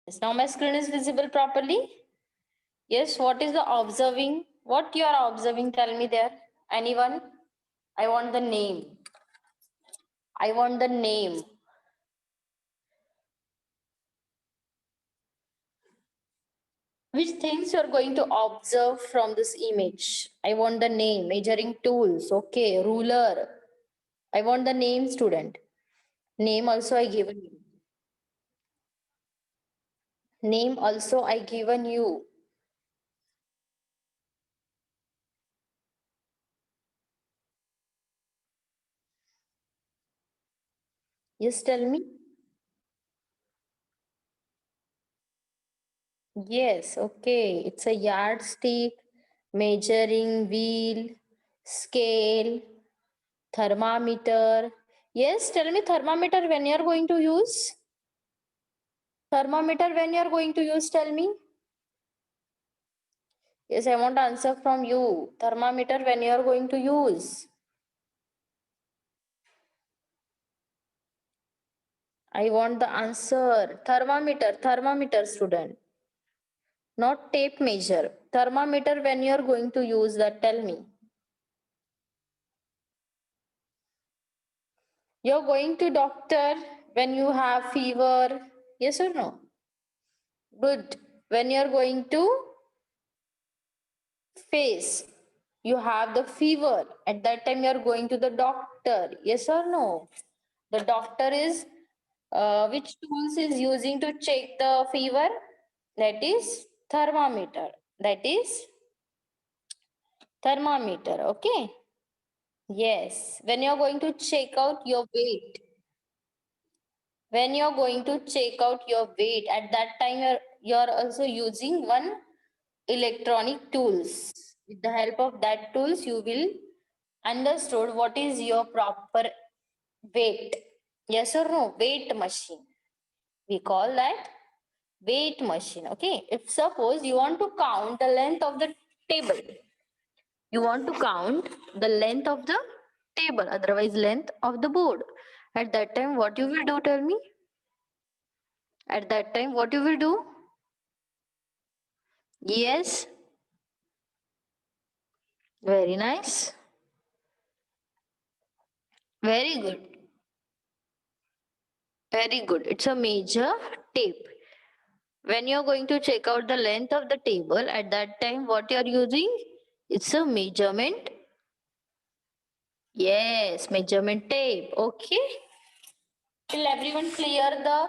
Yes, now my screen is visible properly. Yes, what is the observing? What you are observing? Tell me there. Anyone? I want the name. I want the name. Which things you are going to observe from this image? I want the name. Measuring tools. Okay. Ruler. I want the name, student. Name also I given you. Name also I given you. Yes, tell me. Yes, okay. It's a yardstick, measuring wheel, scale, thermometer. Yes, tell me thermometer when you are going to use. Thermometer when you are going to use, tell me. Yes, I want answer from you. Thermometer when you are going to use. I want the answer. Thermometer, student. Not tape measure. Thermometer when you are going to use that, tell me. You're going to doctor when you have fever. Yes or no? Good. When you're going to face, you have the fever. At that time, you're going to the doctor. Yes or no? The doctor is which tools is using to check the fever? That is thermometer. That is thermometer. Okay. Yes. When you're going to check out your weight, when you're going to check out your weight, at that time you're also using one electronic tools. With the help of that tools you will understood what is your proper weight. Yes or no? Weight machine, we call that weight machine. Okay, if suppose you want to count the length of the table, you want to count the length of the table, otherwise length of the board, at that time what you will do, tell me. At that time what you will do? Yes, very nice. Very good. Very good. It's a major tape. When you're going to check out the length of the table, at that time, what you're using? It's a measurement. Yes, measurement tape. Okay. Will everyone clear the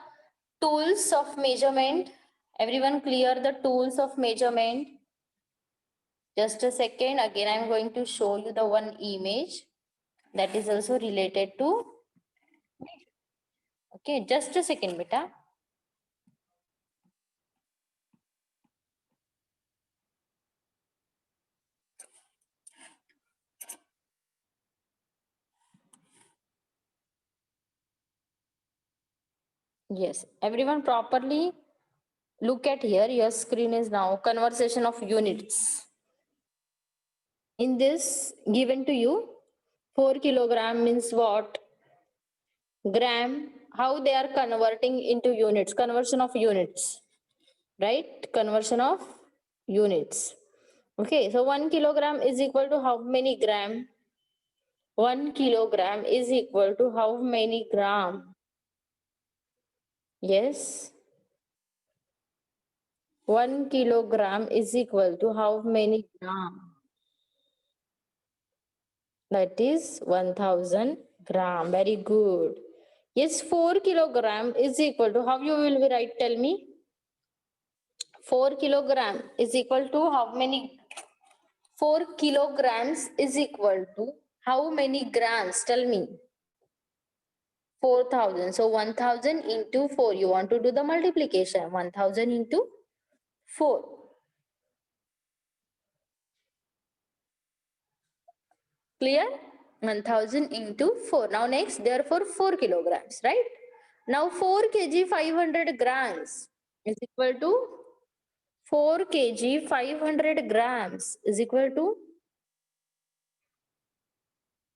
tools of measurement? Everyone clear the tools of measurement? Just a second. Again, I'm going to show you the one image that is also related to. Okay, just a second, beta. Yes, everyone properly look at here. Your screen is now conversation of units. In this given to you, 4 kilogram means what? Gram, how they are converting into units, conversion of units, right? Conversion of units. Okay, so 1 kilogram is equal to how many gram? 1 kilogram is equal to how many gram? Yes. 1 kilogram is equal to how many gram? That is 1000 gram. Very good. Yes, 4 kilogram is equal to how you will be write? Tell me. 4 kilogram is equal to how many? 4 kilograms is equal to how many grams? Tell me. 4000. So 1000 into 4. You want to do the multiplication. 1000 into 4. Clear? 1000 into 4. Now next, therefore 4 kilograms, right? Now 4 kg 500 grams is equal to 4 kg 500 grams is equal to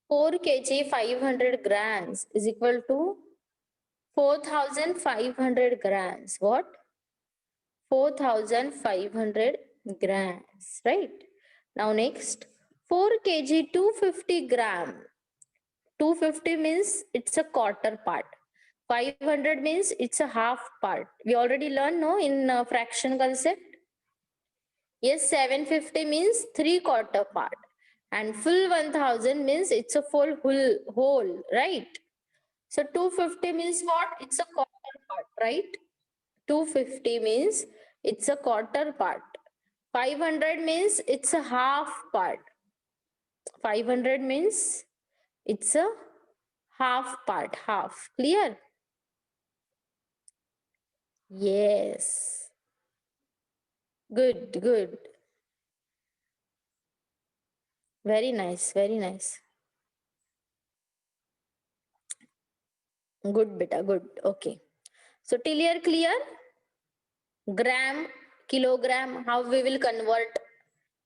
4 kg 500 grams is equal to 4500 grams. What? 4,500 grams, right? Now next, 4 kg 250 gram. 250 means it's a quarter part. 500 means it's a half part. We already learned, no, in fraction concept. Yes, 750 means 3/4 part. And full 1000 means it's a full whole, right? So 250 means what? It's a quarter part, right? 250 means it's a quarter part. 500 means it's a half part. 500 means it's a half part, half. Clear? Yes. Good, good. Very nice, very nice. Good, beta, good. Okay. So till here clear? Gram, kilogram, how we will convert.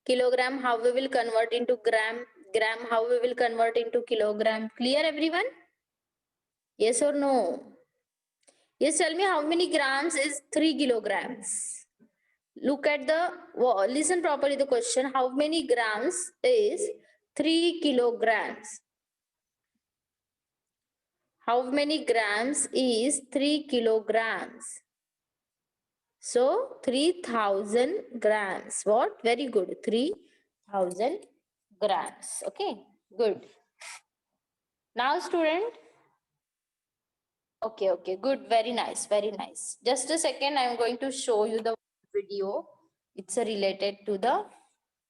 Kilogram, how we will convert into gram. Gram, how we will convert into kilogram. Clear, everyone? Yes or no? Yes, tell me how many grams is 3 kilograms? Look at the, listen properly the question. How many grams is 3 kilograms? How many grams is 3 kilograms? So 3000 grams. What? Very good. 3000 grams. Okay, good. Now student. Okay, okay, good. Very nice, very nice. Just a second, I am going to show you the video. It's related to the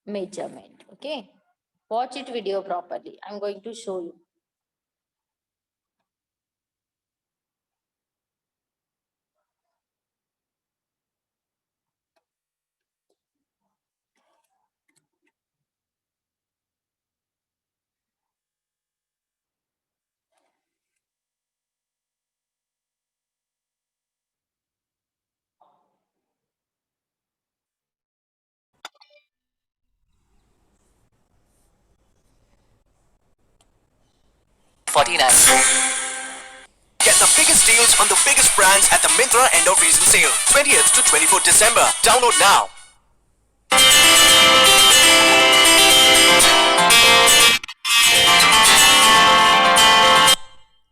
measurement. Okay, watch it video properly. I'm going to show you. Get the biggest deals on the biggest brands at the Myntra End of Season Sale, 20th to 24th December. Download now.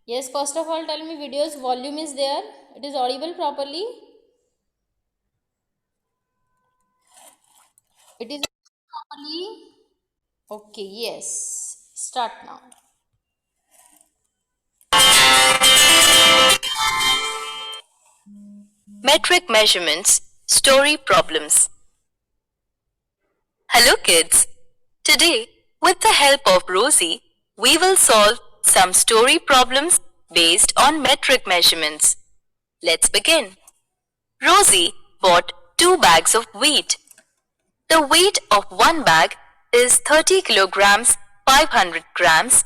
Yes, first of all, tell me video's volume is there. It is audible properly. It is properly. Okay, yes. Start now. Metric measurements, story problems. Hello kids! Today, with the help of Rosie, we will solve some story problems based on metric measurements. Let's begin. Rosie bought 2 bags of wheat. The weight of one bag is 30 kilograms 500 grams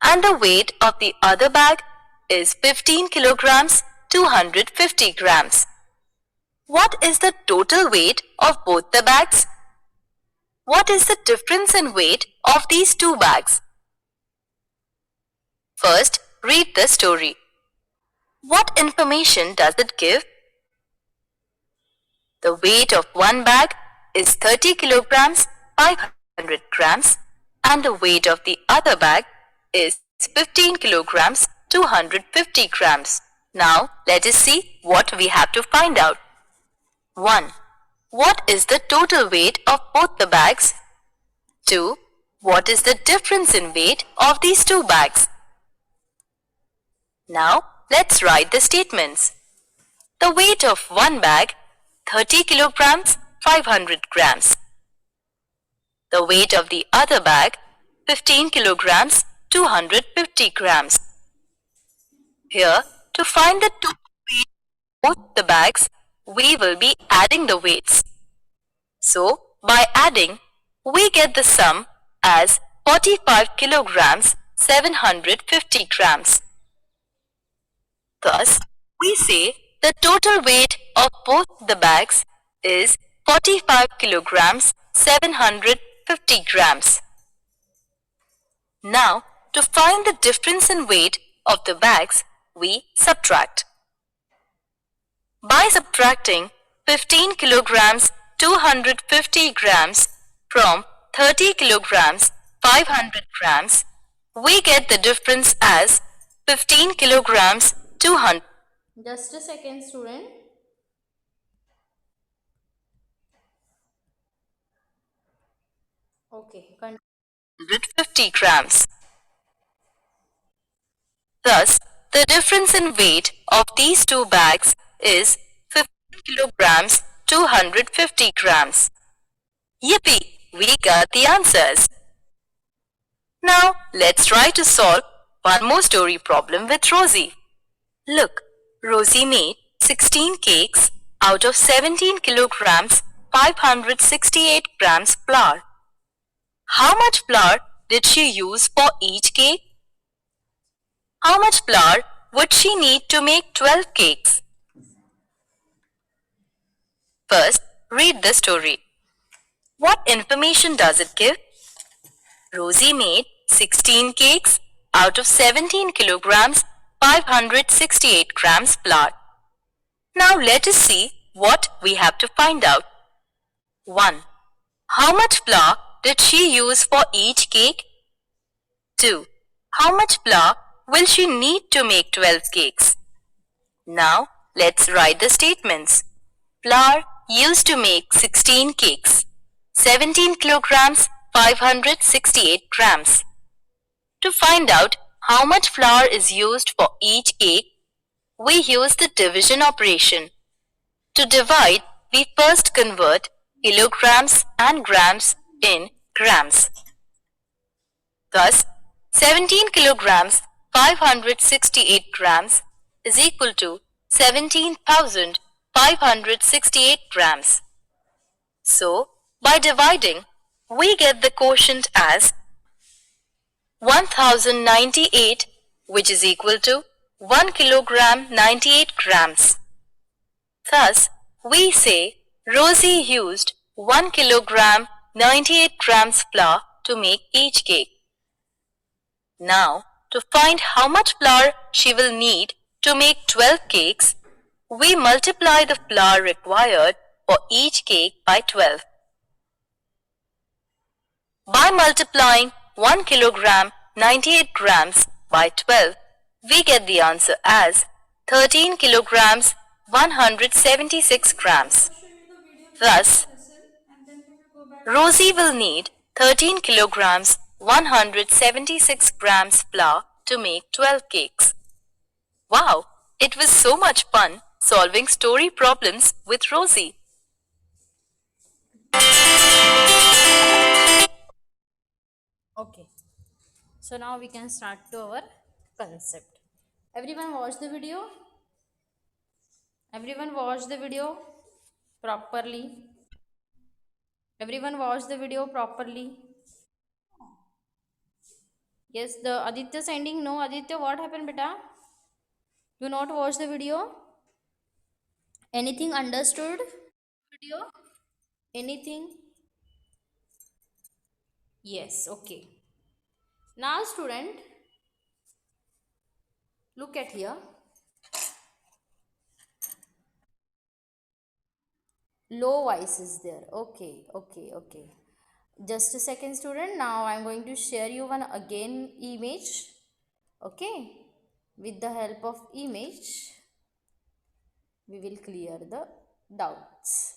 and the weight of the other bag is 15 kilograms 250 grams. What is the total weight of both the bags? What is the difference in weight of these 2 bags? First, read the story. What information does it give? The weight of one bag is 30 kilograms 500 grams and the weight of the other bag is 15 kilograms 250 grams. Now, let us see what we have to find out. 1. What is the total weight of both the bags? 2. What is the difference in weight of these 2 bags? Now, let's write the statements. The weight of one bag, 30 kilograms 500 grams. The weight of the other bag, 15 kilograms 250 grams. Here, to find the total weight of both the bags, we will be adding the weights. So, by adding, we get the sum as 45 kilograms 750 grams. Thus, we say the total weight of both the bags is 45 kilograms 750 grams. Now, to find the difference in weight of the bags, we subtract. By subtracting 15 kilograms 250 grams from 30 kilograms 500 grams, we get the difference as 15 kilograms 200. Just a second, student. Okay, 150 grams. Thus, the difference in weight of these two bags is 15 kilograms 250 grams. Yippee! We got the answers. Now, let's try to solve one more story problem with Rosie. Look, Rosie made 16 cakes out of 17 kilograms 568 grams flour. How much flour did she use for each cake? How much flour would she need to make 12 cakes? First, read the story. What information does it give? Rosie made 16 cakes out of 17 kilograms 568 grams flour. Now let us see what we have to find out. 1. How much flour did she use for each cake? 2. How much flour will she need to make 12 cakes? Now let's write the statements. Flour used to make 16 cakes. 17 kilograms 568 grams. To find out how much flour is used for each cake, we use the division operation. To divide, we first convert kilograms and grams in grams. Thus, 17 kilograms 568 grams is equal to 17,568 grams. So, by dividing, we get the quotient as 1098, which is equal to 1 kilogram 98 grams. Thus, we say Rosie used 1 kilogram 98 grams flour to make each cake. Now, to find how much flour she will need to make 12 cakes, we multiply the flour required for each cake by 12. By multiplying 1 kilogram 98 grams by 12, we get the answer as 13 kilograms 176 grams. Thus, Rosie will need 13 kilograms 176 grams flour to make 12 cakes. Wow, it was so much fun solving story problems with Rosie. okay. So now we can start to our concept. Everyone watch the video? Everyone watch the video properly? Everyone watch the video properly? Yes, the Aditya sending no. Aditya, what happened, beta? You not watch the video? Anything understood? Video? Anything? Yes, okay. Now, student, look at here. Low voice is there. Okay, okay, okay. Just a second, student. Now I'm going to share you one again image. Okay. With the help of image, we will clear the doubts.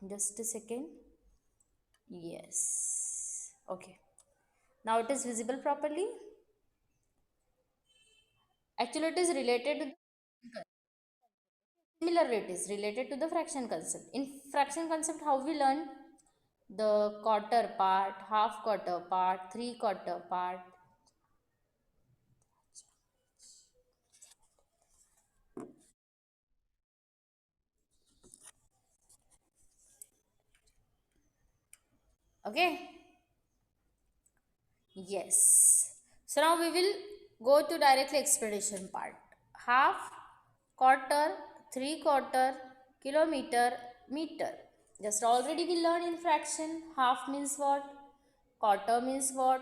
Just a second. Yes. Okay. Now it is visible properly. Actually, it is related to similar it is related to the fraction concept. In fraction concept, how we learn the quarter part, half quarter part, three quarter part. Okay. Yes. So now we will go to directly explanation part. Half, quarter, three quarter, kilometer, meter. Just already we learned in fraction. Half means what? Quarter means what?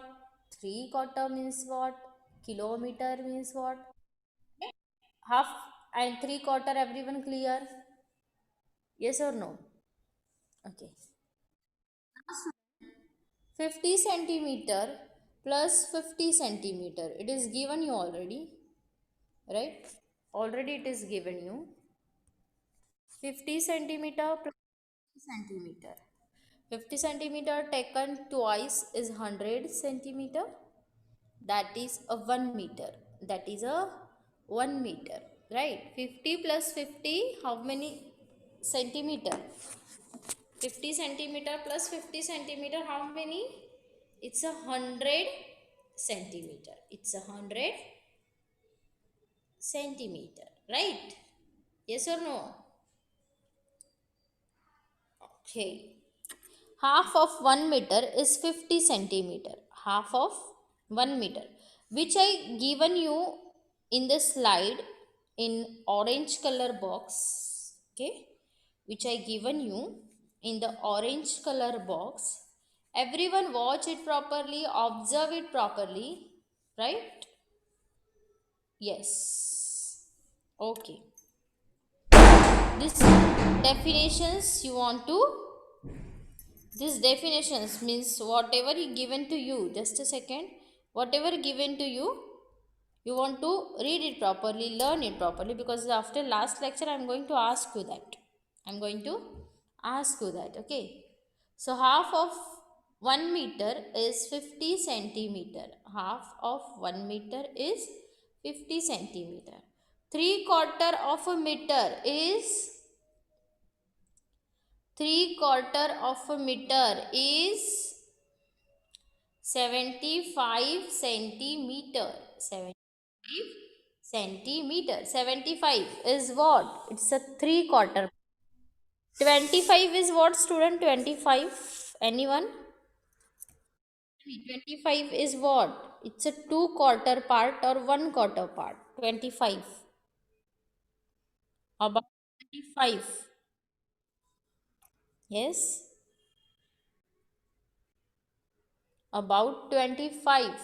Three quarter means what? Kilometer means what? Half and three quarter, everyone clear? Yes or no? Okay. 50 centimeter plus 50 centimeter. It is given you already, right? Already it is given you. 50 centimeter plus 50 centimeter. 50 centimeter taken twice is 100 centimeter. That is a 1 meter. That is a 1 meter. Right? 50 plus 50, how many centimeter? 50 centimeter plus 50 centimeter, how many? It's 100 centimeter. It's 100 centimeter. Right? Yes or no? Okay. Half of 1 meter is 50 centimeter. Half of 1 meter, which I given you in the slide in orange color box. Okay, which I given you in the orange color box. Everyone watch it properly, observe it properly, right? Yes. Okay, this definitions you want to, this definitions means whatever given to you, just a second, whatever given to you want to read it properly, learn it properly, because after last lecture I'm going to ask you that. I'm going to ask you that, okay? So half of 1 meter is 50 centimeter. Half of 1 meter is 50 centimeter. 3/4 of a meter is 3/4 of a meter is 75 centimeter. 75 centimeter. 75 is what? It's a 3/4. 25 is what, student? 25. Anyone? 25 is what? It's a 2/4 part or 1/4 part. 25. About 25. Yes. About 25.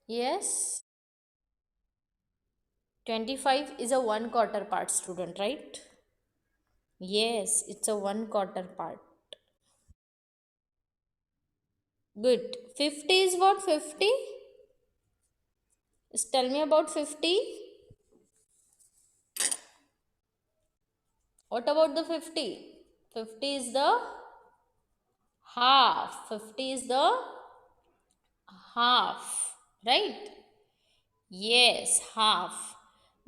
Yes. 25 is a 1/4 part, student, right? Yes, it's a 1/4 part. Good. 50 is what? 50? Just tell me about 50. What about the 50? 50 is the half. 50 is the half. Right? Yes, half.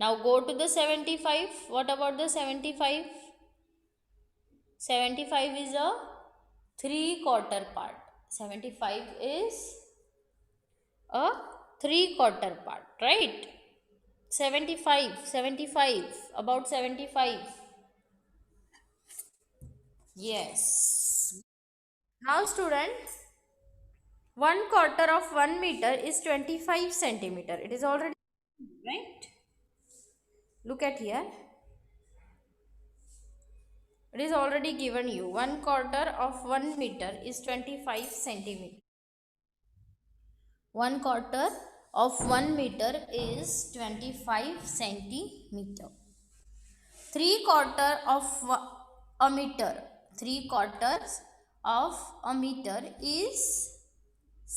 Now go to the 75. What about the 75? 75 is a 3/4 part. 75 is a 3/4 part. Right? 75. 75. About 75. Yes. Now student, 1/4 of 1 meter is 25 centimeter. It is already, right? Look at here. It is already given you. 1/4 of 1 meter is 25 centimeter. 1/4 of 1 meter is 25 centimeter. 3/4 of a meter. 3/4 of a meter is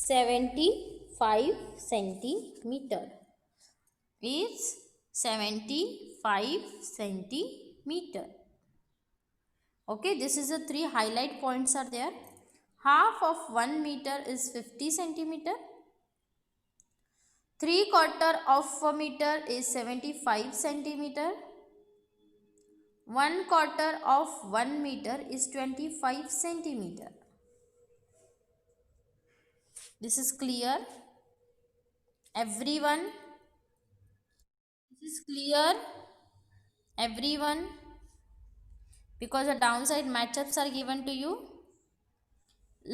75 centimeter. Is 75 centimeter. Okay, this is the 3 highlight points are there. Half of 1 meter is 50 centimeter. 3/4 of a meter is 75 centimeter. 1/4 of 1 meter is 25 centimeter. This is clear? Everyone? This is clear? Everyone? Because the downside matchups are given to you.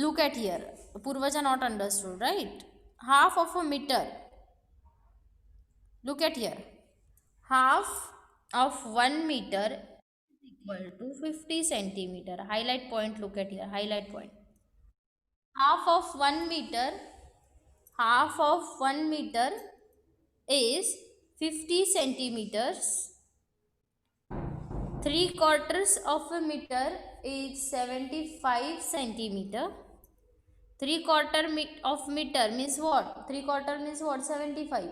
Look at here. Purvaja not understood, right? Half of a meter. Look at here. Half of 1 meter is equal to 50 centimeter. Highlight point, look at here. Highlight point. Half of 1 meter, half of 1 meter is 50 centimeters. 3/4 of a meter is 75 centimeter. 3/4 of meter means what? 3/4 means what? 75.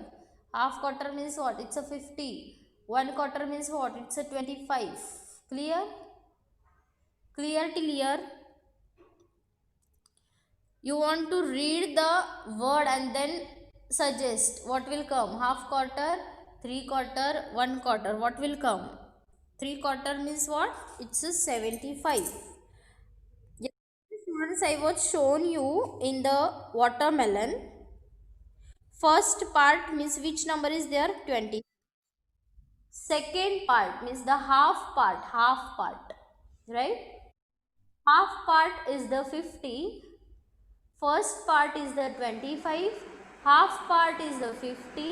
Half quarter means what? It's a 50. 1/4 means what? It's a 25. Clear? Clear till here? You want to read the word and then suggest what will come. Half quarter, 3/4, 1/4. What will come? 3/4 means what? It's a 75. Yes, students, I was shown you in the watermelon. First part means which number is there? 20. Second part means the half part, right? Half part is the 50. First part is the 25. Half part is the 50.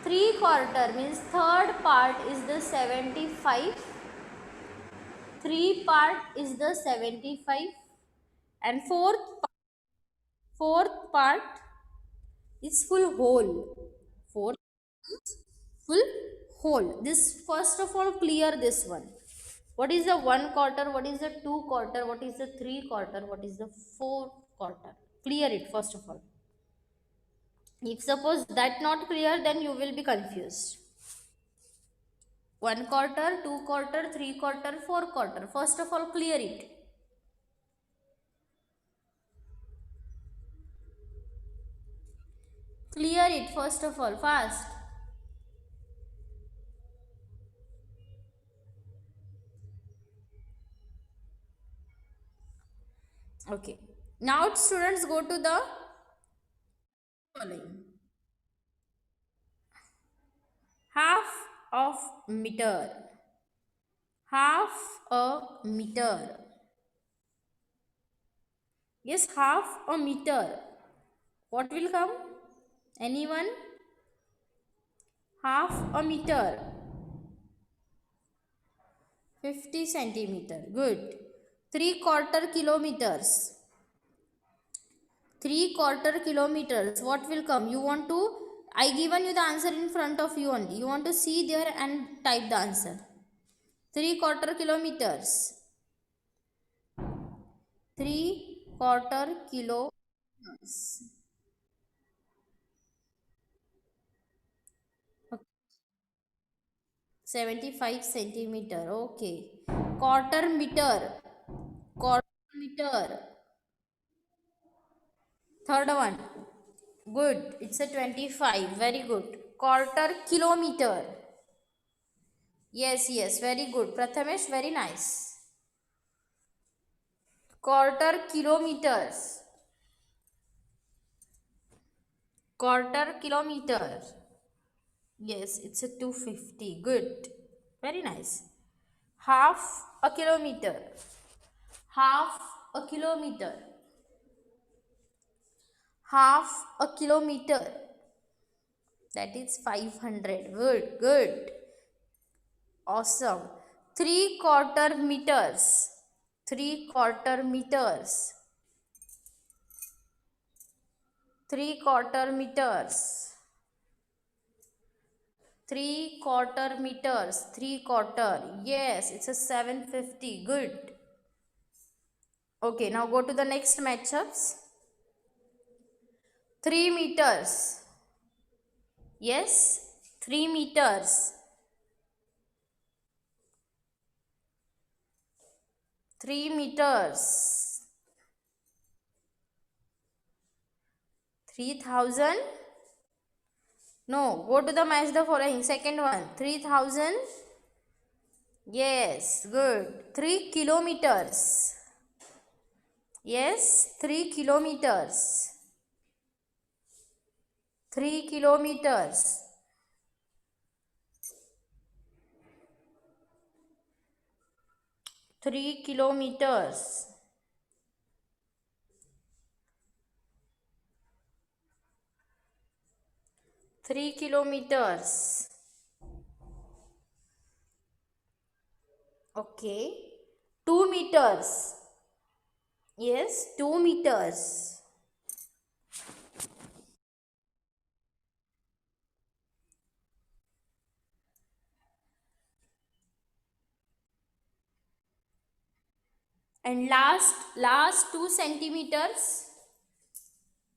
3/4 means third part is the 75. 3 part is the 75. And fourth part is full whole. Fourth is full whole. This first of all clear this one. What is the 1/4? What is the 2/4? What is the 3/4? What is the 4/4? Clear it first of all. If suppose that not clear, then you will be confused. 1/4, 2/4, 3/4, 4/4. First of all, clear it. Clear it first of all, fast. Okay. Now students go to the following. Half of meter. Half a meter. Yes, half a meter. What will come? Anyone? Half a meter. 50 centimeter. Good. 3/4 kilometers. 3/4 kilometers. What will come? You want to, I given you the answer in front of you only. You want to see there and type the answer. 3/4 kilometers. 3/4 kilometers. 75 centimeter. Okay. Quarter meter. Quarter meter. Third one. Good. It's a 25. Very good. Quarter kilometer. Yes, yes. Very good. Prathamesh, very nice. Quarter kilometers. Quarter kilometer. Yes, it's a 250. Good. Very nice. Half a kilometer. Half a kilometer. Half a kilometer. That is 500. Good, good. Awesome. 3/4 meters. 3/4 meters. 3/4 meters. 3/4 meters. 3/4. Yes, it's a 750. Good. Okay, now go to the next matchups. 3 meters. Yes, 3 meters. 3 meters. 3,000. No, go to the match the following. Second one. 3,000. Yes, good. 3 kilometers. Yes, 3 kilometers. 3 kilometers. 3 kilometers. 3 kilometers. Okay. 2 meters. Yes, 2 meters. And last 2 centimeters,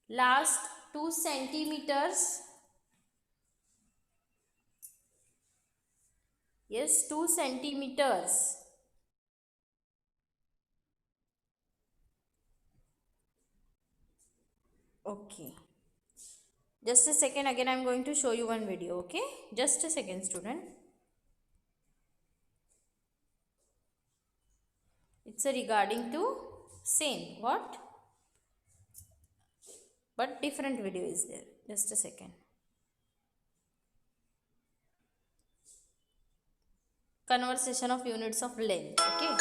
last 2 centimeters, yes, 2 centimeters. Okay, just a second, again I'm going to show you one video. Okay, just a second, student. It's a regarding to same what, but different video is there. Just a second. Conversation of units of length. Okay.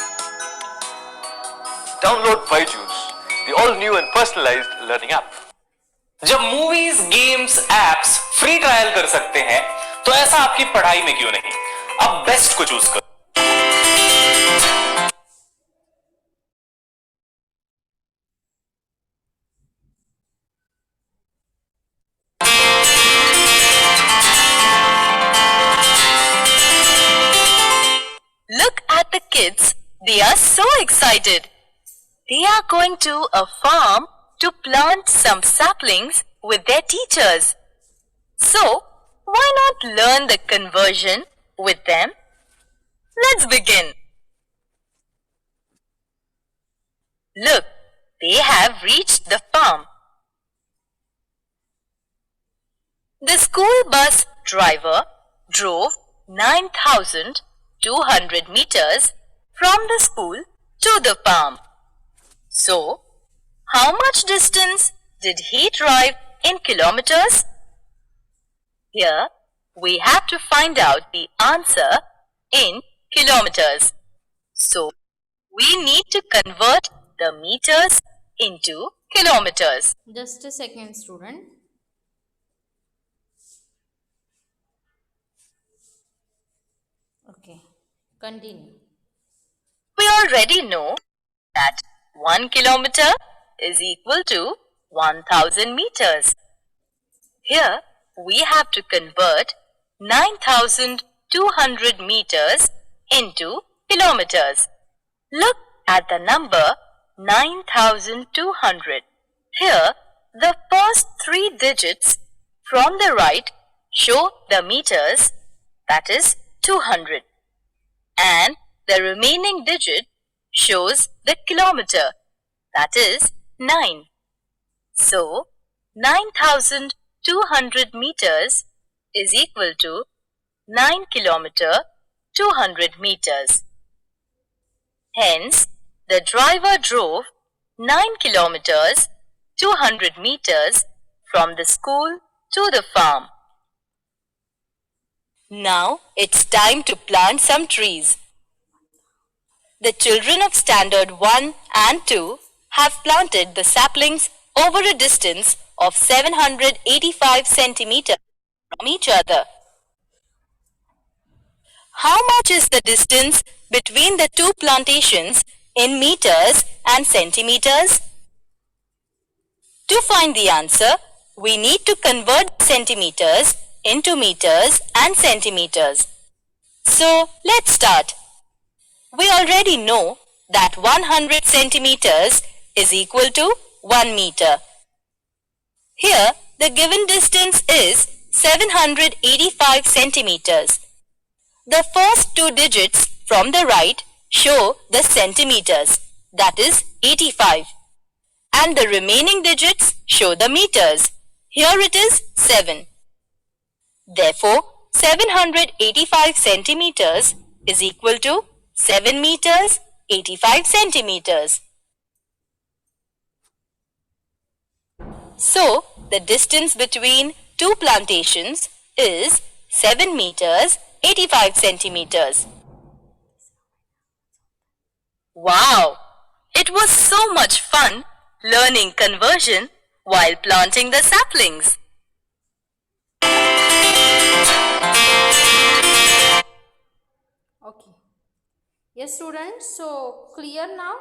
Download Byju's, the all-new and personalized learning app. जब movies games apps free trial कर सकते हैं तो ऐसा आपकी पढ़ाई में क्यों नहीं? अब बेस्ट को चूज करो. Look at the kids. They are so excited. They are going to a farm to plant some saplings with their teachers. So, why not learn the conversion with them? Let's begin. Look, they have reached the farm. The school bus driver drove 9,200 meters from the school to the farm. So, how much distance did he drive in kilometers? Here, we have to find out the answer in kilometers. So, we need to convert the meters into kilometers. Just a second, student. Okay, continue. We already know that 1 kilometer is equal to 1000 meters. Here, we have to convert 9,200 meters into kilometers. Look at the number 9,200. Here, the first 3 digits from the right show the meters, that is 200. And the remaining digit shows the kilometer, that is 9. So, 9,200 meters is equal to 9 kilometer 200 meters. Hence, the driver drove 9 kilometers 200 meters from the school to the farm. Now, it's time to plant some trees. The children of Standard 1 and 2 have planted the saplings over a distance of 785 centimeters from each other. How much is the distance between the 2 plantations in meters and centimeters? To find the answer, we need to convert centimeters into meters and centimeters. So, let's start. We already know that 100 centimeters is equal to 1 meter. Here, the given distance is 785 centimeters. The first 2 digits from the right show the centimeters, that is 85. And the remaining digits show the meters. Here it is 7. Therefore, 785 centimeters is equal to 7 meters 85 centimeters. So, the distance between 2 plantations is 7 meters 85 centimeters. Wow! It was so much fun learning conversion while planting the saplings. Okay. Yes, students. So, clear now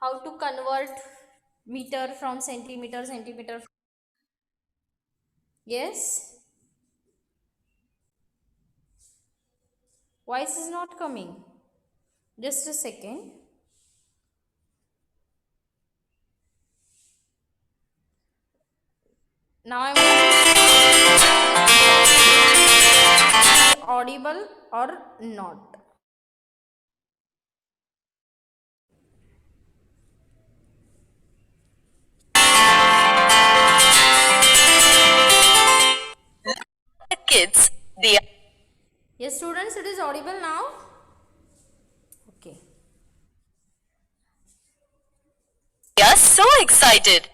how to convert meter from centimeter, centimeter. Yes? Voice is not coming. Just a second. Now I'm going to audible or not. The kids, they Yes, students, it is audible now. Okay. are so excited.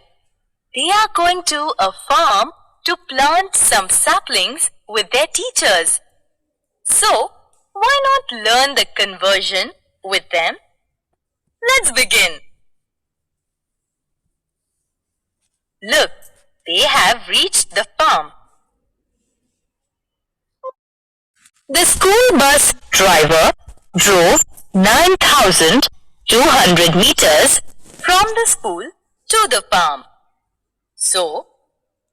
They are going to a farm to plant some saplings with their teachers. So, why not learn the conversion with them? Let's begin. Look, they have reached the farm. The school bus driver drove 9,200 meters from the school to the farm. So,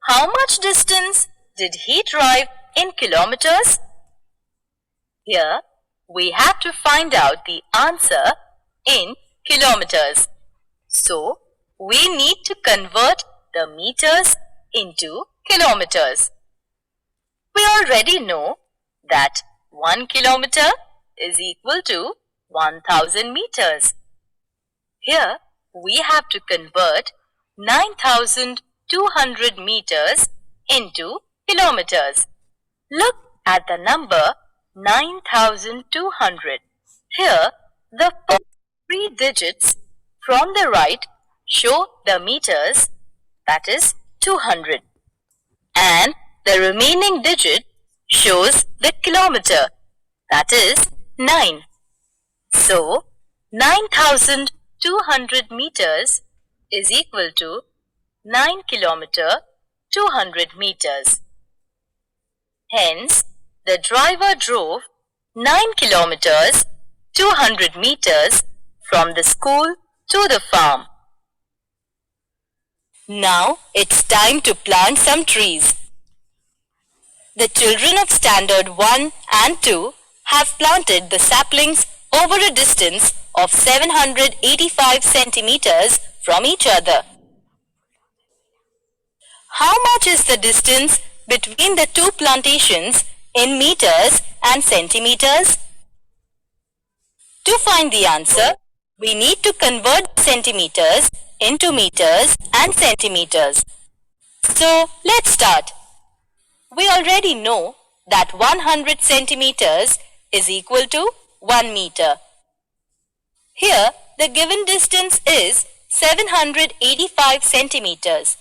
how much distance did he drive in kilometers? Here, we have to find out the answer in kilometers. So, we need to convert the meters into kilometers. We already know that 1 kilometer is equal to 1000 meters. Here, we have to convert 9,200 meters into kilometers. Look at the number 9,200. Here, the first 3 digits from the right show the meters, that is 200. And the remaining digit shows the kilometer, that is 9. So, 9,200 meters is equal to 9 kilometer 200 meters. Hence, the driver drove 9 kilometers 200 meters from the school to the farm. Now it's time to plant some trees. The children of Standard 1 and 2 have planted the saplings over a distance of 785 centimeters from each other. How much is the distance between the two plantations in meters and centimeters? To find the answer, we need to convert centimeters into meters and centimeters. So, let's start. We already know that 100 centimeters is equal to 1 meter. Here, the given distance is 785 centimeters.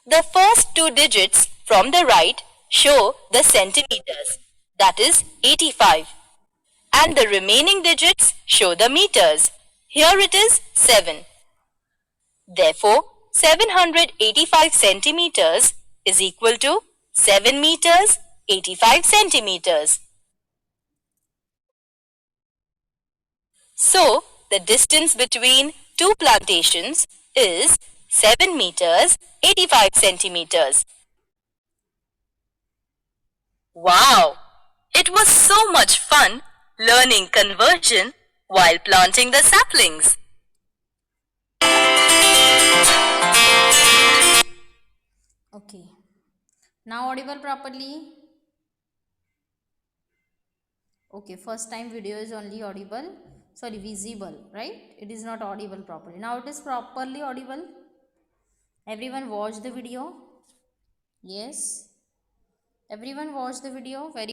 The first 2 digits from the right show the centimeters, that is 85. And the remaining digits show the meters. Here it is 7. Therefore, 785 centimeters is equal to 7 meters 85 centimeters. So, the distance between two plantations is 7 meters 85 centimeters. Wow! It was so much fun learning conversion while planting the saplings. Okay. Now audible properly? Okay, first time video is only audible. Sorry, visible, right? It is not audible properly. Now it is properly audible. Everyone watch the video. Yes. Everyone watch the video. Very